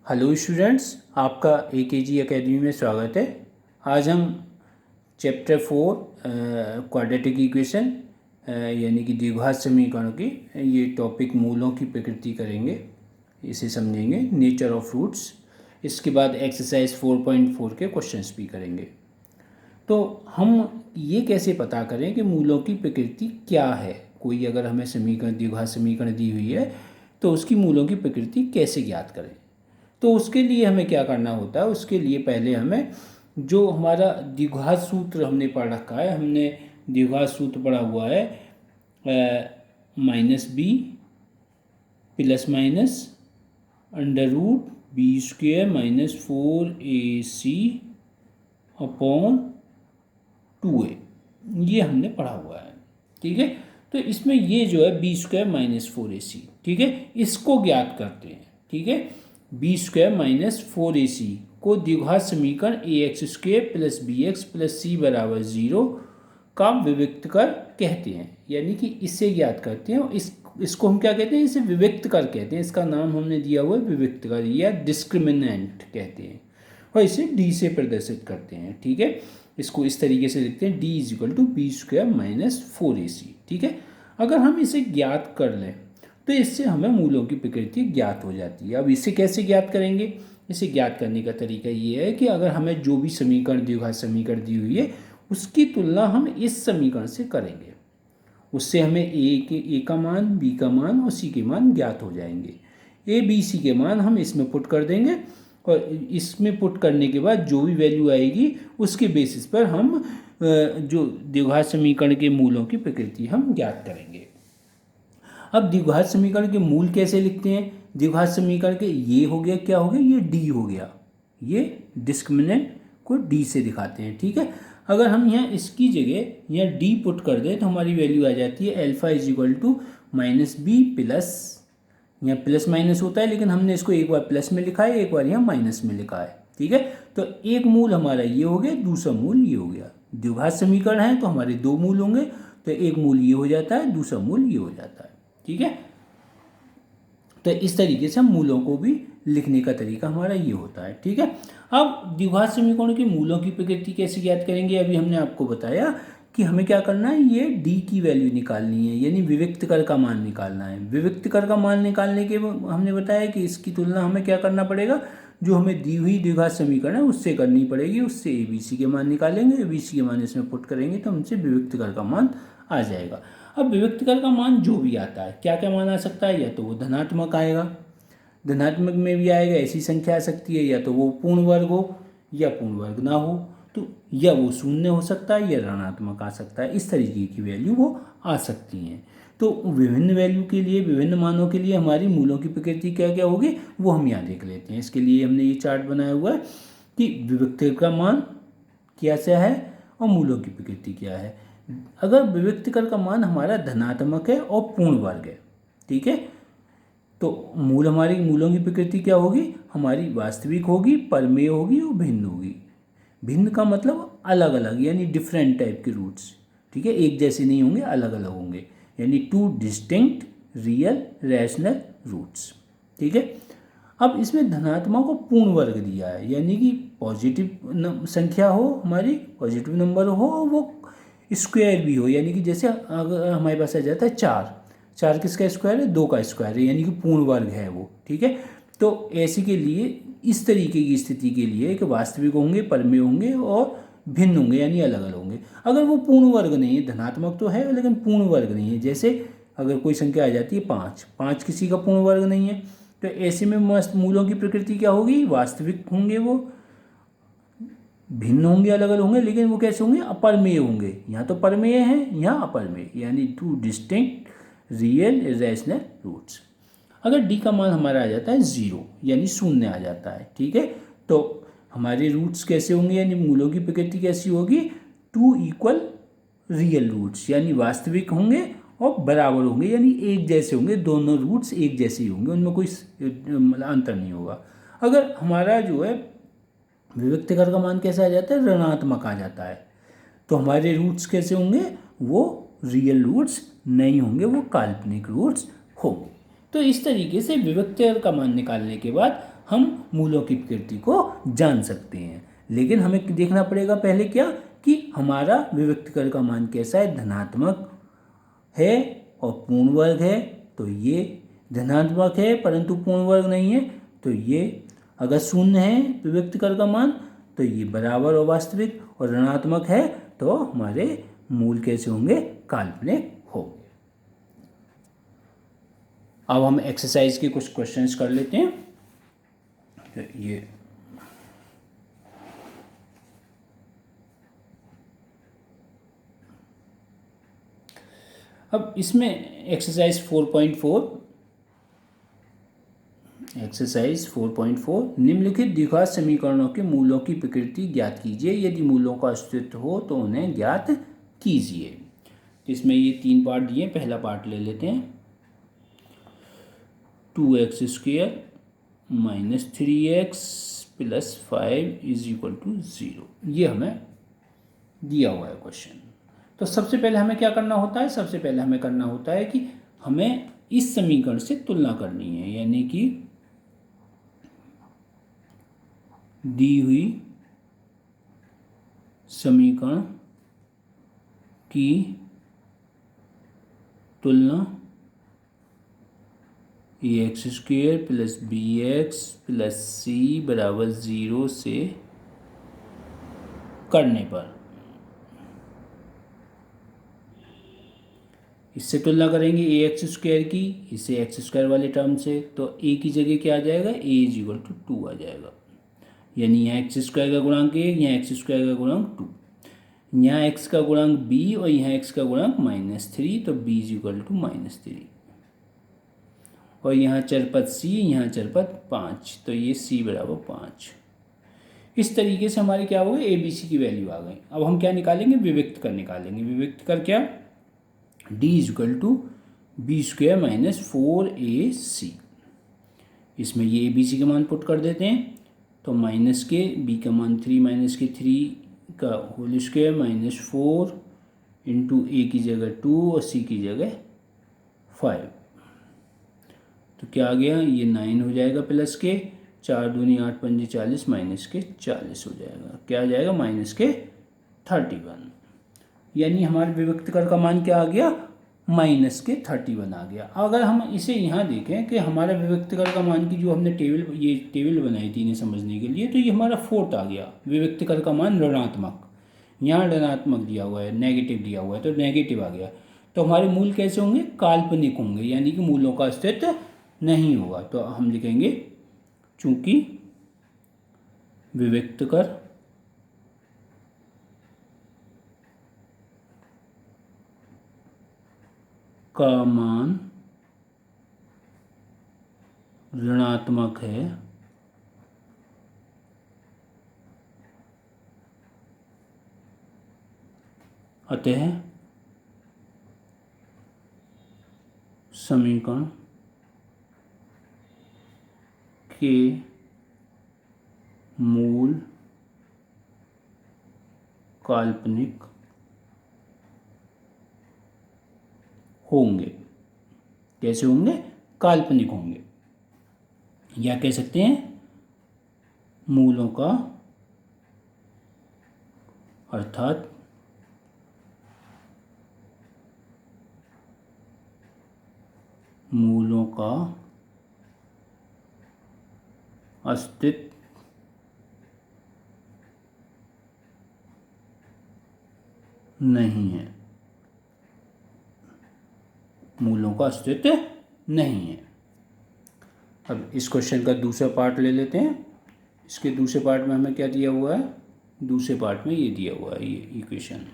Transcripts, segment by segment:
Hello students, आपका AKG academy में स्वागत है। आज हम चैप्टर 4 क्वाड्रेटिक इक्वेशन यानी कि द्विघात समीकरण की ये टॉपिक मूलों की प्रकृति करेंगे, इसे समझेंगे, नेचर ऑफ रूट्स। इसके बाद एक्सरसाइज 4.4 के क्वेश्चंस भी करेंगे। तो हम ये कैसे पता करें कि मूलों की प्रकृति क्या है। कोई अगर हमें समीकरण, द्विघात समीकरण दी हुई है तो उसकी मूलों की प्रकृति कैसे ज्ञात करें। तो उसके लिए हमें क्या करना होता है, उसके लिए पहले हमें जो हमारा द्विघात सूत्र हमने पढ़ रखा है, हमने द्विघात सूत्र पढ़ा हुआ है -b plus minus √b² -4ac upon 2a, ये हमने पढ़ा हुआ है। ठीक है, तो इसमें ये जो है b² -4ac, ठीक है, इसको ज्ञात करते हैं। ठीक है, b² -4ac को द्विघात समीकरण ax² + bx + c = 0 का विविक्त कर कहते हैं, यानी कि इससे ज्ञात करते हैं। इसको हम क्या कहते हैं, इसे विविक्त कर कहते हैं। इसका नाम हमने दिया हुआ है विविक्त कर या डिस्क्रिमिनेंट कहते हैं, और इसे d से प्रदर्शित करते हैं। ठीक है, इसको इस तरीके से लिखते हैं, d = b² -4ac। ठीक है, अगर हम इसे ज्ञात कर लें तो इससे हमें मूलों की प्रकृति ज्ञात हो जाती है। अब इसे कैसे ज्ञात करेंगे, इसे ज्ञात करने का तरीका ये है कि अगर हमें जो भी समीकरण, द्विघात समीकरण दी हुई है, उसकी तुलना हम इस समीकरण से करेंगे। उससे हमें ए का मान, बी का मान और सी के मान ज्ञात हो जाएंगे। ए बी सी के मान हम इसमें पुट कर देंगे, और इसमें पुट करने के बाद जो भी वैल्यू आएगी उसके बेसिस पर हम जो द्विघात समीकरण के मूलों की प्रकृति हम ज्ञात करेंगे। अब द्विघात समीकरण के मूल कैसे लिखते हैं, द्विघात समीकरण के ये हो गया, क्या हो गया, ये d हो गया, ये डिस्क्रिमिनेंट को d से दिखाते हैं। ठीक है, अगर हम यहाँ इसकी जगह यहाँ d पुट कर दें तो हमारी वैल्यू आ जाती है अल्फा = -b प्लस, यहाँ प्लस माइनस होता है लेकिन हमने इसको एक बार प्लस में लिखा है, एक बार यहाँ माइनस में लिखा है। ठीक है, तो एक मूल हमारा ये हो गया, दूसरा मूल ये हो गया। द्विघात समीकरण है तो हमारे दो मूल होंगे, तो एक मूल ये हो जाता है, दूसरा मूल ये हो जाता है। ठीक है, तो इस तरीके से हम मूलों को भी लिखने का तरीका हमारा ये होता है। ठीक है, अब द्विघात समीकरणों के मूलों की प्रकृति कैसे ज्ञात करेंगे, अभी हमने आपको बताया कि हमें क्या करना है, ये d की वैल्यू निकालनी है, यानी विविक्त कर का मान निकालना है। विविक्त कर का मान निकालने के हमने बताया कि इसकी तुलना हमें क्या करना पड़ेगा, जो हमें दी हुई द्विघात समीकरण है उससे करनी पड़ेगी। उससे ABC के मान निकालेंगे, ABC के मान इसमें पुट करेंगे तो हमसे विविक्त कर का मान आ जाएगा। अब विविक्त कर का मान जो भी आता है, क्या क्या मान आ सकता है, या तो वो धनात्मक आएगा, धनात्मक में भी आएगा, ऐसी संख्या आ सकती है, या तो वो पूर्ण वर्ग हो या पूर्ण वर्ग ना हो, तो या वो शून्य हो सकता है या ऋणात्मक आ सकता है। इस तरीके की वैल्यू वो आ सकती हैं। तो विभिन्न वैल्यू के लिए, विभिन्न मानों के लिए हमारी मूलों की प्रकृति क्या क्या होगी वो हम यहाँ देख लेते हैं। इसके लिए हमने ये चार्ट बनाया हुआ है कि विविक्त का मान कैसा है और मूलों की प्रकृति क्या है। अगर विविक्त कर का मान हमारा धनात्मक है और पूर्ण वर्ग है, ठीक है, तो मूल, हमारी मूलों की प्रकृति क्या होगी, हमारी वास्तविक होगी, परमेय होगी और भिन्न होगी। भिन्न का मतलब अलग अलग, यानी डिफरेंट टाइप के रूट्स। ठीक है, एक जैसे नहीं होंगे, अलग अलग होंगे, यानी 2 डिस्टिंक्ट रियल रैशनल रूट्स। ठीक है, अब इसमें धनात्मक और पूर्ण वर्ग दिया है, यानी कि पॉजिटिव संख्या हो, हमारी पॉजिटिव नंबर हो, वो स्क्वायर भी हो, यानी कि जैसे अगर हमारे पास आ जाता है 4 किसका स्क्वायर है, 2 का स्क्वायर है, यानी कि पूर्ण वर्ग है वो। ठीक है, तो ऐसे के लिए, इस तरीके की स्थिति के लिए कि वास्तविक होंगे, परमेय होंगे और भिन्न होंगे, यानी अलग अलग होंगे। अगर वो पूर्ण वर्ग नहीं है, धनात्मक तो है लेकिन पूर्ण वर्ग नहीं है, जैसे अगर कोई संख्या आ जाती है 5 किसी का पूर्ण वर्ग नहीं है, तो ऐसे में मूलों की प्रकृति क्या होगी, वास्तविक होंगे, वो भिन्न होंगे, अलग अलग होंगे, लेकिन वो कैसे होंगे, अपरमेय होंगे। यहाँ तो परमेय है, यहाँ अपरमेय, यानी 2 डिस्टिंक्ट रियल रैशनल रूट्स। अगर d का मान हमारा आ जाता है 0, यानी शून्य आ जाता है, ठीक है, तो हमारे रूट्स कैसे होंगे, यानी मूलों की प्रकृति कैसी होगी, 2 इक्वल रियल रूट्स, यानी वास्तविक होंगे और बराबर होंगे, यानी एक जैसे होंगे, दोनों रूट्स एक जैसे ही होंगे, उनमें कोई अंतर नहीं होगा। अगर हमारा जो है विविक्त कर का मान कैसे आ जाता है, ऋणात्मक आ जाता है, तो हमारे रूट्स कैसे होंगे, वो रियल रूट्स नहीं होंगे, वो काल्पनिक रूट्स होंगे। तो इस तरीके से विविक्तकर का मान निकालने के बाद हम मूलों की प्रकृति को जान सकते हैं। लेकिन हमें देखना पड़ेगा पहले क्या, कि हमारा विविक्तकर का मान कैसा है, धनात्मक है और पूर्ण वर्ग है, तो ये धनात्मक है परंतु पूर्ण वर्ग नहीं है, तो ये अगर शून्य है विविक्तकर का मान तो ये बराबर और वास्तविक, और ऋणात्मक है तो हमारे मूल कैसे होंगे, काल्पनिक होंगे। अब हम एक्सरसाइज के कुछ क्वेश्चंस कर लेते हैं। ये अब इसमें एक्सरसाइज 4.4 निम्नलिखित द्विघात समीकरणों के मूलों की प्रकृति ज्ञात कीजिए, यदि मूलों का अस्तित्व हो तो उन्हें ज्ञात कीजिए। तो इसमें ये 3 पार्ट दिए, पहला पार्ट ले लेते हैं। 2x² - 3x + 5 = 0, ये हमें दिया हुआ है क्वेश्चन। तो सबसे पहले हमें क्या करना होता है, सबसे पहले हमें करना होता है कि हमें इस समीकरण से तुलना करनी है, यानी कि दी हुई समीकरण की तुलना ax² + bx + c = 0 से करने पर, इससे तुलना करेंगे ax² की इसे x² वाले टर्म से, तो a की जगह क्या आ जाएगा, a = 2 आ जाएगा, यानी यहाँ x² का गुणांक 1, यहाँ x² का गुणांक 2, यहाँ x का गुणांक b और यहाँ x का गुणांक -3, तो b = -3, और यहाँ चरपद c, यहाँ चरपद 5, तो ये c = 5। इस तरीके से हमारे क्या हो गए, ए बी सी की वैल्यू आ गई। अब हम क्या निकालेंगे, विविक्त कर निकालेंगे। विविक्त कर क्या, d = b² - 4ac, इसमें ये ए बी सी के मान पुट कर देते हैं, तो माइनस के b का मान 3 - के 3 का होल स्क्वायर -4 इंटू ए की जगह 2 और c की जगह 5, तो क्या आ गया, ये 9 हो जाएगा प्लस के 4 दूनी 8 पंजे 40 माइनस के 40 हो जाएगा, क्या आ जाएगा -31, यानी हमारे विविक्तकर का मान क्या आ गया, -31 आ गया। अगर हम इसे यहाँ देखें कि हमारा विविक्तकर का मान की जो हमने टेबल बनाई थी इन्हें समझने के लिए, तो ये हमारा 4th आ गया, विविक्तकर का मान ऋणात्मक, यहाँ ऋणात्मक दिया हुआ है, नेगेटिव दिया हुआ है, तो नेगेटिव आ गया। तो हमारे मूल कैसे होंगे, काल्पनिक होंगे, यानी कि मूलों का अस्तित्व नहीं होगा। तो हम लिखेंगे चूंकि विविक्तकर का मान ऋणात्मक है, अतः समीकरण के मूल काल्पनिक होंगे। कैसे होंगे, काल्पनिक होंगे, या कह सकते हैं मूलों का, अर्थात मूलों का अस्तित्व नहीं है, मूलों का अस्तित्व नहीं है। अब इस क्वेश्चन का दूसरा पार्ट ले लेते हैं। इसके दूसरे पार्ट में हमें क्या दिया हुआ है, दूसरे पार्ट में ये दिया हुआ है, ये equation.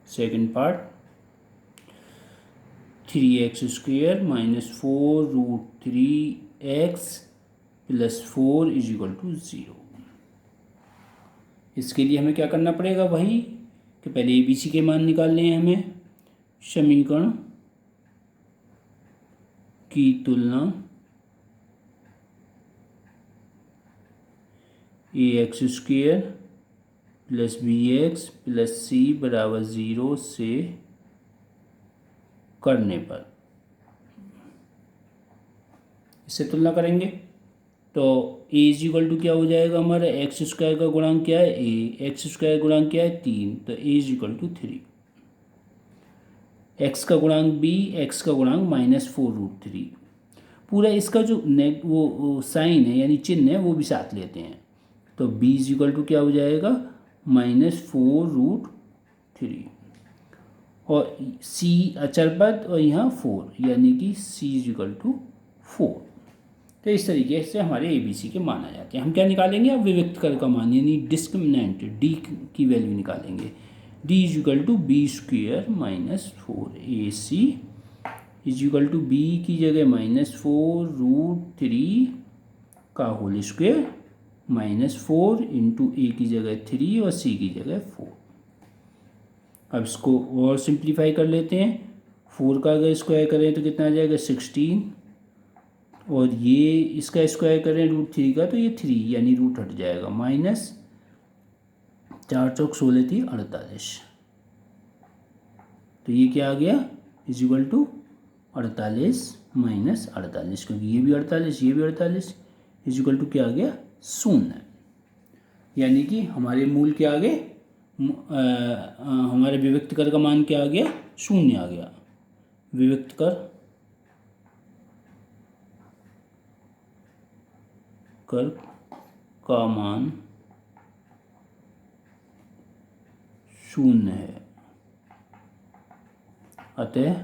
Second part 3x² - 4√3x + 4 = 0। इसके लिए हमें क्या करना पड़ेगा, वही कि पहले ए बी सी के मान निकालने हैं हमें। समीकरण की तुलना ax² + bx + c = 0 से करने पर, इससे तुलना करेंगे तो ए इज इक्वल टू क्या हो जाएगा हमारा, एक्स स्क्वायर का गुणांक क्या है ए, एक्स स्क्वायर गुणांक क्या है 3, तो ए इज इक्वल टू 3। एक्स का गुणांक बी, एक्स का गुणांक -4√3। पूरा इसका जो वो साइन है यानी चिन्ह है वो भी साथ लेते हैं, तो बी इज इक्वल टू क्या हो जाएगा -4√3, और सी अचर पद और यहाँ 4 यानी कि सी इज इक्वल टू 4। तो इस तरीके से हमारे ए बी सी के मान आ जाते हैं। हम क्या निकालेंगे अब, विविक्त कर का मान यानी डिस्क्रिमिनेंट डी की वैल्यू निकालेंगे। D is equal to b square -4ac is equal to b की जगह -4√3 का होल स्क्वेयर -4 इंटू ए की जगह 3 और सी की जगह 4। अब इसको और सिंप्लीफाई कर लेते हैं। 4 का अगर स्क्वायर करें तो कितना आ जाएगा 16, और ये इसका स्क्वायर करें √3 का तो ये 3 यानी रूट हट जाएगा, -4 चौक 16 थी 48, तो ये क्या आ गया इज इक्वल टू 48 -48, क्योंकि ये भी 48 ये भी 48 इज इक्वल टू क्या आ गया 0। यानी कि हमारे मूल क्या आ गए, हमारे विविक्त कर का मान क्या आ गया 0 आ गया। विविक्त कर का मान 0 है, अतः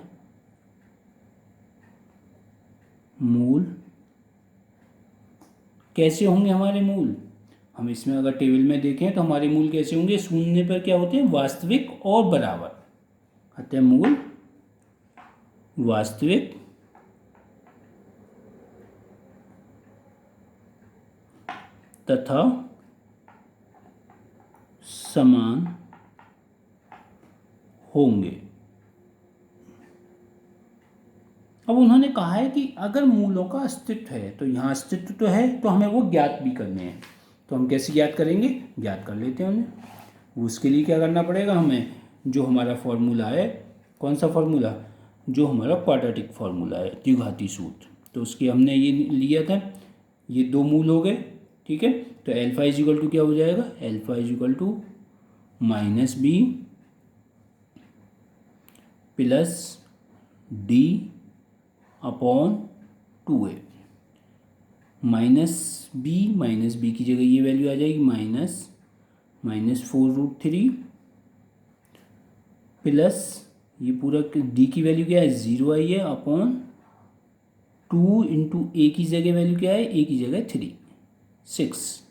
मूल कैसे होंगे हमारे मूल, हम इसमें अगर टेबल में देखें तो हमारे मूल कैसे होंगे, 0 पर क्या होते हैं वास्तविक और बराबर, अतः मूल वास्तविक तथा समान होंगे। अब उन्होंने कहा है कि अगर मूलों का अस्तित्व है, तो यहाँ अस्तित्व तो है तो हमें वो ज्ञात भी करने हैं, तो हम कैसे ज्ञात करेंगे, ज्ञात कर लेते हैं उन्हें। उसके लिए क्या करना पड़ेगा हमें, जो हमारा फॉर्मूला है, कौन सा फॉर्मूला, जो हमारा क्वाड्रेटिक फॉर्मूला है द्विघाती सूत्र, तो उसके हमने ये लिया था, ये 2 मूल हो गए, ठीक है। तो अल्फा इज इक्वल टू क्या हो जाएगा, alpha is equal to -b plus d upon 2a, -b की जगह ये वैल्यू आ जाएगी -4√3 प्लस ये पूरा d की वैल्यू क्या है 0 आई है, अपॉन 2 इंटू ए की जगह वैल्यू क्या है, ए की जगह 3 6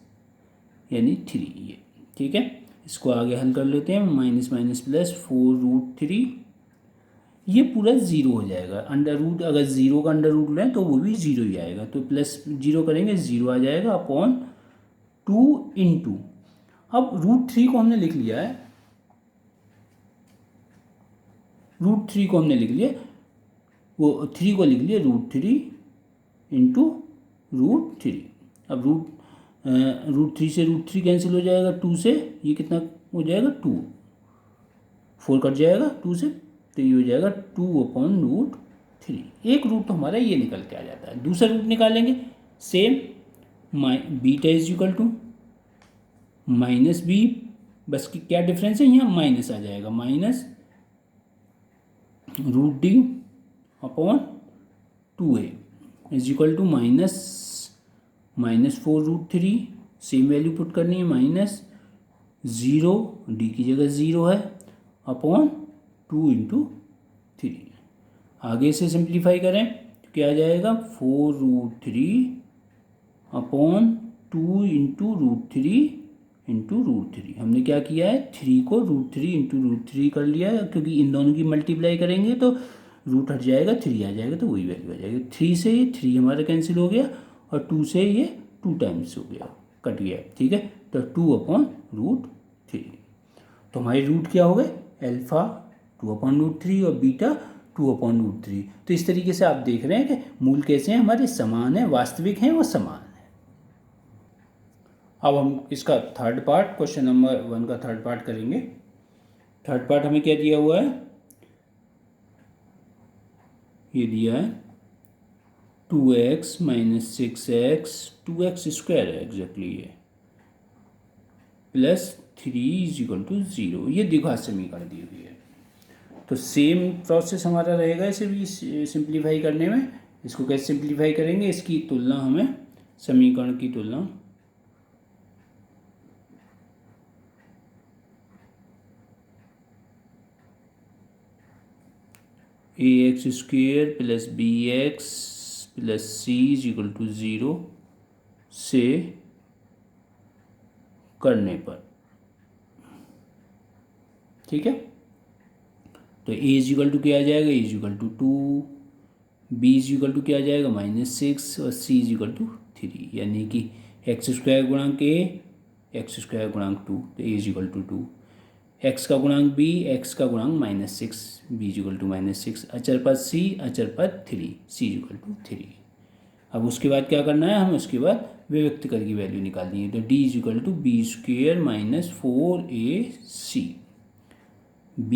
यानी 3 ये, ठीक है। इसको आगे हल कर लेते हैं, -4√3, ये पूरा 0 हो जाएगा, अंडर रूट अगर 0 का अंडर रूट लें तो वो भी 0 ही आएगा, तो प्लस 0 करेंगे 0 आ जाएगा, अपॉन 2 इंटू, अब √3 को हमने लिख लिया है, √3 को हमने लिख लिया, वो 3 को लिख लिया √3 इंटू √3। अब √3 से √3 कैंसिल हो जाएगा, 2 से ये कितना हो जाएगा 2, 4 कट जाएगा 2 से, तो ये हो जाएगा 2/√3। एक रूट तो हमारा ये निकल के आ जाता है। दूसरा रूट निकालेंगे same, beta is equal to -b, बस कि क्या डिफरेंस है यहाँ माइनस आ जाएगा, -√d upon 2a is equal to -4√3, same value put करनी है, -0 d की जगह 0 है, अपॉन 2 इंटू 3। आगे से सिंप्लीफाई करें तो क्या आ जाएगा 4√3 अपॉन 2 इंटू √3 हमने क्या किया है 3 को √3 इंटू √3 कर लिया है, क्योंकि इन दोनों की मल्टीप्लाई करेंगे तो रूट हट जाएगा 3 आ जाएगा, तो वही वैल्यू आ जाएगी। 3 से ये 3 हमारा कैंसिल हो गया, और 2 से ये 2 टाइम्स हो गया, कट गया, ठीक है। तो 2/√3, तो हमारे रूट क्या हो गए, अल्फा 2/√3 और बीटा 2/√3। तो इस तरीके से आप देख रहे हैं कि मूल कैसे हैं हमारे, समान है, वास्तविक हैं और समान है। अब हम इसका थर्ड पार्ट, क्वेश्चन नंबर 1 का थर्ड पार्ट करेंगे। थर्ड पार्ट हमें क्या दिया हुआ है, ये दिया है 2x minus 6x 2x square है एग्जैक्टली ये, प्लस 3 = 0। ये देखो समीकरण दी हुई है। तो सेम प्रोसेस हमारा रहेगा इसे भी सिंप्लीफाई करने में। इसको कैसे सिंप्लीफाई करेंगे, इसकी तुलना हमें समीकरण की तुलना ax² plus bx plus c = 0 से करने पर, ठीक है। तो a क्या आ जाएगा, a 2, b क्या आ जाएगा -6 और c 3, यानी कि x² गुणांक a x² गुणांक 2, तो a 2, x का गुणांक b x का गुणांक -6 b -6, अचर पद c अचर पद 3 c 3। अब उसके बाद क्या करना है, हम उसके बाद विभक्त कर की वैल्यू निकालनी है। तो d = b² - 4ac, b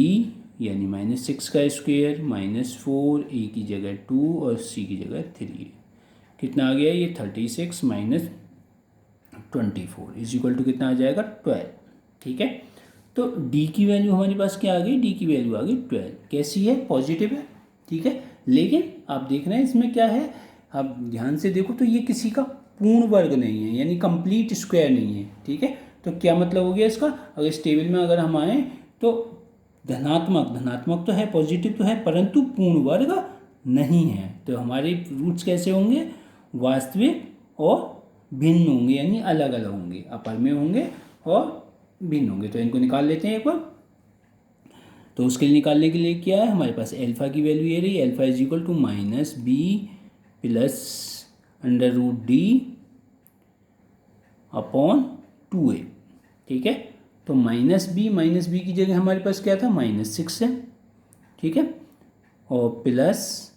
यानी -6 का स्क्वायर -4, a की जगह 2 और c की जगह 3, कितना आ गया ये 36 - 24 = कितना आ जाएगा 12, ठीक है। तो d की वैल्यू हमारे पास क्या आ गई, d की वैल्यू आ गई 12। कैसी है, पॉजिटिव है, ठीक है। लेकिन आप देख रहे हैं इसमें क्या है, आप ध्यान से देखो तो ये किसी का पूर्ण वर्ग नहीं है, यानी कंप्लीट स्क्वायर नहीं है, ठीक है। तो क्या मतलब हो गया इसका, अगर इस टेबल में अगर हम आए तो धनात्मक तो है, पॉजिटिव तो है, परंतु पूर्ण वर्ग नहीं है। तो हमारे रूट्स कैसे होंगे, वास्तविक और भिन्न होंगे, यानी अलग अलग होंगे, अपर में होंगे और भिन्न होंगे। तो इनको निकाल लेते हैं एक बार। तो उसके लिए निकालने के लिए क्या है, हमारे पास अल्फा की वैल्यू ये रही, alpha = -b plus √d upon 2a, ठीक है। तो -b की जगह हमारे पास क्या था, -6 है, ठीक है। और प्लस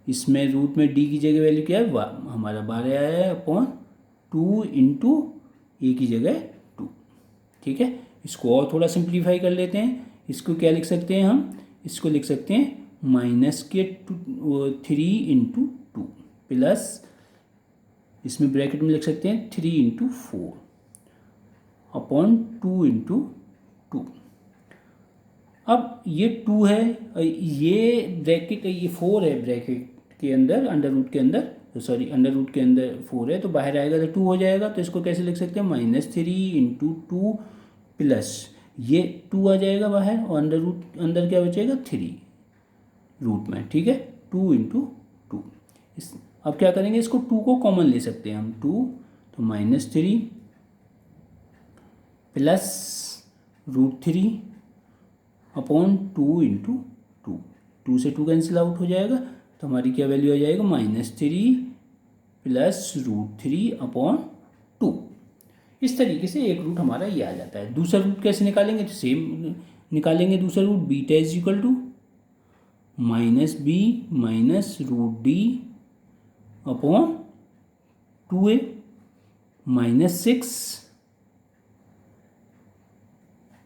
इसमें रूट में d की जगह वैल्यू क्या है, हमारा 12 आया है, अपॉन 2 × a की जगह 2, ठीक है। इसको और थोड़ा सिंप्लीफाई कर लेते हैं। इसको क्या लिख सकते हैं हम, इसको लिख सकते हैं -3 × 2 प्लस इसमें ब्रैकेट में लिख सकते हैं 3 × 4 अपॉन 2 × 2। अब ये 2 है, ये ब्रैकेट, ये 4 है ब्रैकेट के अंदर, अंडर रूट के अंदर, सॉरी अंडर रूट के अंदर 4 है, तो बाहर आएगा तो 2 हो जाएगा। तो इसको कैसे लिख सकते हैं, -3 × 2 प्लस ये 2 आ जाएगा बाहर, और अंडर रूट अंदर क्या बचेगा 3 रूट में, ठीक है। 2 × 2, अब क्या करेंगे, इसको 2 को कॉमन ले सकते हैं हम, 2, तो -3 प्लस √3 अपॉन 2 × 2, 2 से 2 कैंसिल आउट हो जाएगा, तो हमारी क्या वैल्यू आ जाएगा, -3 प्लस √3 अपॉन 2। इस तरीके से एक रूट हमारा ये आ जाता है। दूसरा रूट कैसे निकालेंगे, तो सेम निकालेंगे। दूसरा root beta = -b -√d upon 2a -6।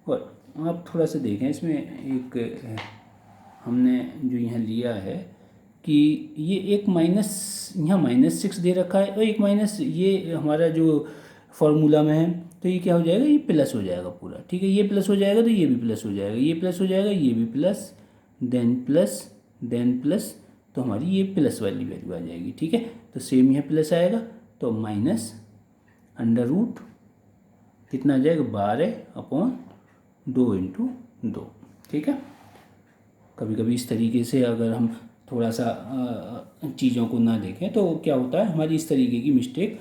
और आप थोड़ा सा देखें, इसमें एक हमने जो यहाँ लिया है कि ये एक माइनस, यहाँ -6 दे रखा है, और एक माइनस ये हमारा जो फॉर्मूला में है, तो ये क्या हो जाएगा, ये प्लस हो जाएगा पूरा, ठीक है। ये प्लस हो जाएगा तो ये भी प्लस हो जाएगा, ये प्लस हो जाएगा, ये भी प्लस, देन प्लस, तो हमारी ये प्लस वाली वैल्यू आ जाएगी, ठीक है। तो सेम यहाँ प्लस आएगा, तो माइनस अंडर रूट कितना आ जाएगा, 12 अपॉन 2 × 2, ठीक है। कभी कभी इस तरीके से अगर हम थोड़ा सा चीज़ों को ना देखें तो क्या होता है, हमारी इस तरीके की मिस्टेक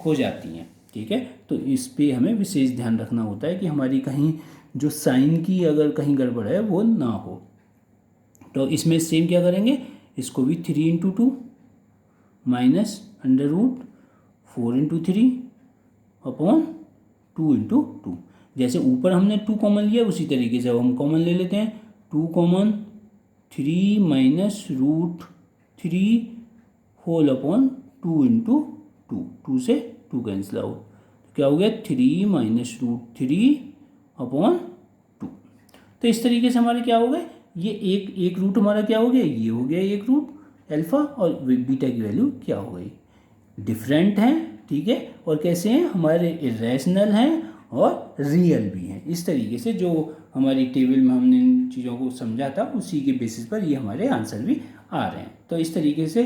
हो जाती हैं, ठीक है। तो इस पे हमें विशेष ध्यान रखना होता है कि हमारी कहीं जो साइन की अगर कहीं गड़बड़ है वो ना हो। तो इसमें सेम क्या करेंगे, इसको भी 3 × 2 माइनस अंडर रूट 4 × 3 अपॉन 2 × 2। जैसे ऊपर हमने 2 कॉमन लिया, उसी तरीके से अब हम कॉमन ले लेते हैं, 2 कॉमन 3 माइनस √3 होल अपॉन 2 × 2, 2 से 2 कैंसिल आउट, तो क्या हो गया 3 माइनस √3 अपॉन 2। तो इस तरीके से हमारे क्या हो गए, ये एक रूट हमारा क्या हो गया, ये हो गया एक रूट, अल्फ़ा और बीटा की वैल्यू क्या हो गई, डिफरेंट हैं, ठीक है, और कैसे हैं, हमारे इरेशनल हैं और रियल भी हैं। इस तरीके से जो हमारी टेबल में हमने इन चीज़ों को समझा था उसी के बेसिस पर ये हमारे आंसर भी आ रहे हैं। तो इस तरीके से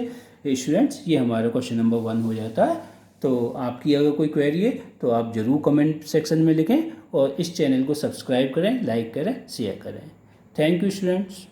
स्टूडेंट्स ये हमारा क्वेश्चन नंबर 1 हो जाता है। तो आपकी अगर कोई क्वेरी है तो आप ज़रूर कमेंट सेक्शन में लिखें और इस चैनल को सब्सक्राइब करें, लाइक करें, शेयर करें। Thank you students.